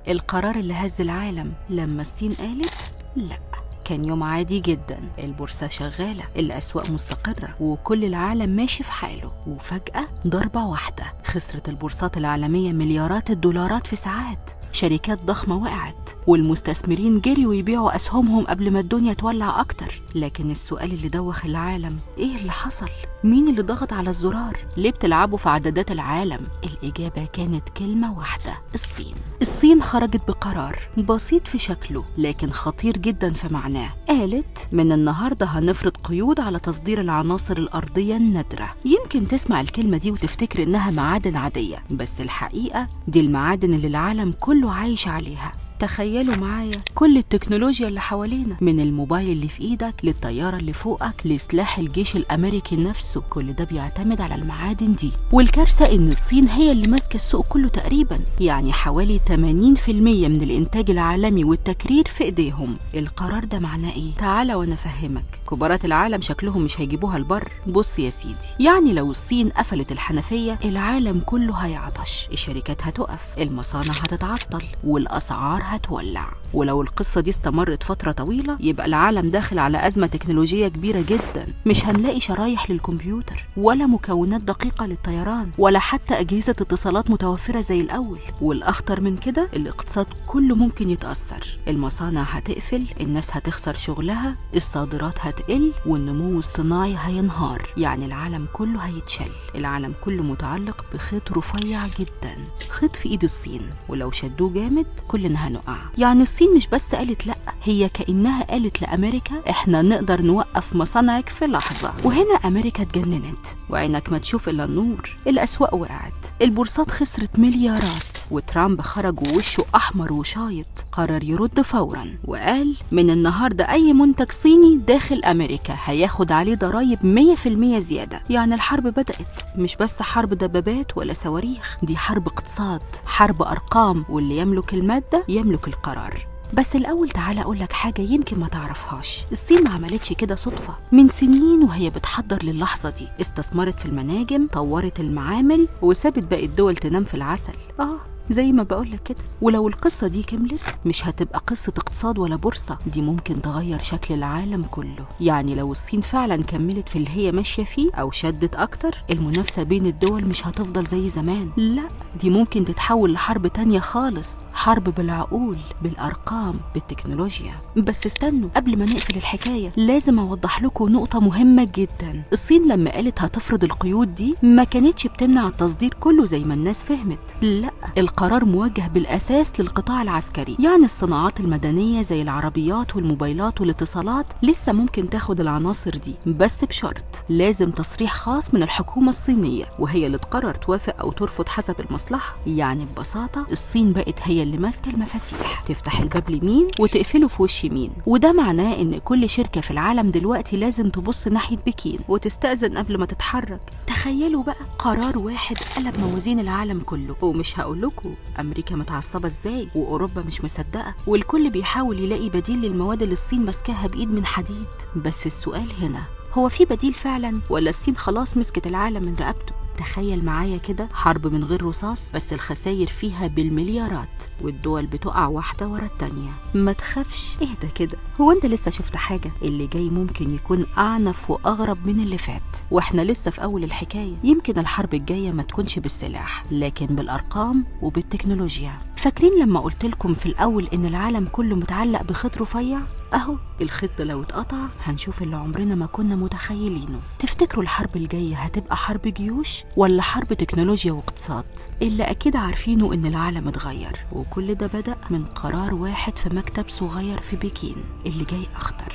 القرار اللي هز العالم لما الصين قالت لأ. كان يوم عادي جدا، البورصة شغالة، الأسواق مستقرة، وكل العالم ماشي في حاله، وفجأة ضربة واحدة خسرت البورصات العالمية مليارات الدولارات في ساعات. شركات ضخمة وقعت، والمستثمرين جريوا يبيعوا أسهمهم قبل ما الدنيا تولع أكتر. لكن السؤال اللي دوخ العالم، إيه اللي حصل؟ مين اللي ضغط على الزرار؟ ليه بتلعبوا في عدادات العالم؟ الإجابة كانت كلمة واحدة: الصين. الصين خرجت بقرار بسيط في شكله لكن خطير جدا في معناه. قالت من النهاردة هنفرض قيود على تصدير العناصر الأرضية النادرة. يمكن تسمع الكلمة دي وتفتكر إنها معادن عادية، بس الحقيقة دي المعادن اللي العالم كله عايش عليها. تخيلوا معايا كل التكنولوجيا اللي حوالينا، من الموبايل اللي في ايدك للطيارة اللي فوقك لسلاح الجيش الامريكي نفسه، كل ده بيعتمد على المعادن دي. والكارثة ان الصين هي اللي ماسكة السوق كله تقريبا، يعني حوالي 80% من الانتاج العالمي والتكرير في ايديهم. القرار ده معناه ايه؟ تعالى وانا افهمك. كبارات العالم شكلهم مش هيجيبوها البر. بص يا سيدي، يعني لو الصين قفلت الحنفية العالم كله هيعطش، الشركات هتقف، المصانع هتتعطل، والاسعار هتولع. ولو القصة دي استمرت فترة طويلة يبقى العالم داخل على أزمة تكنولوجية كبيرة جدا. مش هنلاقي شرايح للكمبيوتر، ولا مكونات دقيقة للطيران، ولا حتى أجهزة اتصالات متوفرة زي الأول. والأخطر من كده، الاقتصاد كله ممكن يتأثر، المصانع هتقفل، الناس هتخسر شغلها، الصادرات هتقل، والنمو الصناعي هينهار. يعني العالم كله هيتشل. العالم كله متعلق بخيط رفيع جدا، خيط في إيد الصين، ولو شدوه جامد كلنا هنقع. يعني الصين مش بس قالت لأ، هي كأنها قالت لأمريكا إحنا نقدر نوقف مصانعك في لحظة. وهنا أمريكا اتجننت، وعينك ما تشوف إلا النور. الأسواق وقعت، البورصات خسرت مليارات، وترامب خرج ووشه أحمر وشايط. قرر يرد فورا وقال من النهاردة أي منتج صيني داخل أمريكا هياخد عليه ضرايب 100% زيادة. يعني الحرب بدأت، مش بس حرب دبابات ولا صواريخ، دي حرب اقتصاد، حرب أرقام، واللي يملك المادة يملك القرار. بس الأول تعالى أقولك حاجة يمكن ما تعرفهاش. الصين ما عملتش كده صدفة، من سنين وهي بتحضر للحظة دي. استثمرت في المناجم، طورت المعامل، وسابت باقي الدول تنام في العسل. زي ما بقولك كده. ولو القصة دي كملت مش هتبقى قصة اقتصاد ولا بورصة، دي ممكن تغير شكل العالم كله. يعني لو الصين فعلا كملت في اللي هي ماشية فيه أو شدت أكتر، المنافسة بين الدول مش هتفضل زي زمان، لا، دي ممكن تتحول لحرب تانية خالص، حرب بالعقول، بالأرقام، بالتكنولوجيا. بس استنوا، قبل ما نقفل الحكاية لازم أوضح لكم نقطة مهمة جدا. الصين لما قالت هتفرض القيود دي ما كانتش بتمنع التصدير كله زي ما الناس فهمت، لا، القرار موجه بالأساس للقطاع العسكري. يعني الصناعات المدنية زي العربيات والموبايلات والاتصالات لسه ممكن تاخد العناصر دي، بس بشرط لازم تصريح خاص من الحكومة الصينية، وهي اللي تقرر توافق أو ترفض حسب المصلحة. يعني ببساطة الصين بقت هي اللي ماسكة المفاتيح، تفتح الباب لمين وتقفله في وش مين. وده معناه إن كل شركة في العالم دلوقتي لازم تبص ناحية بكين وتستأذن قبل ما تتحرك. تخيلوا بقى، قرار واحد قلب موازين العالم كله. ومش هقول لكم أمريكا متعصبة إزاي، وأوروبا مش مصدقة، والكل بيحاول يلاقي بديل للمواد اللي الصين ماسكاها بإيد من حديد. بس السؤال هنا، هو في بديل فعلا، ولا الصين خلاص مسكت العالم من رقبته؟ تخيل معايا كده، حرب من غير رصاص، بس الخسائر فيها بالمليارات، والدول بتقع واحدة ورا التانية. ما تخافش، اهدى كده، هو انت لسه شفت حاجة؟ اللي جاي ممكن يكون أعنف وأغرب من اللي فات، واحنا لسه في أول الحكاية. يمكن الحرب الجاية ما تكونش بالسلاح، لكن بالأرقام وبالتكنولوجيا. فاكرين لما قلت لكم في الأول إن العالم كله متعلق بخيط رفيع؟ أهو الخيط ده لو اتقطع هنشوف اللي عمرنا ما كنا متخيلينه. تفتكروا الحرب الجاية هتبقى حرب جيوش ولا حرب تكنولوجيا واقتصاد؟ اللي أكيد عارفينه إن العالم اتغير، وكل ده بدأ من قرار واحد في مكتب صغير في بكين. اللي جاي أخطر.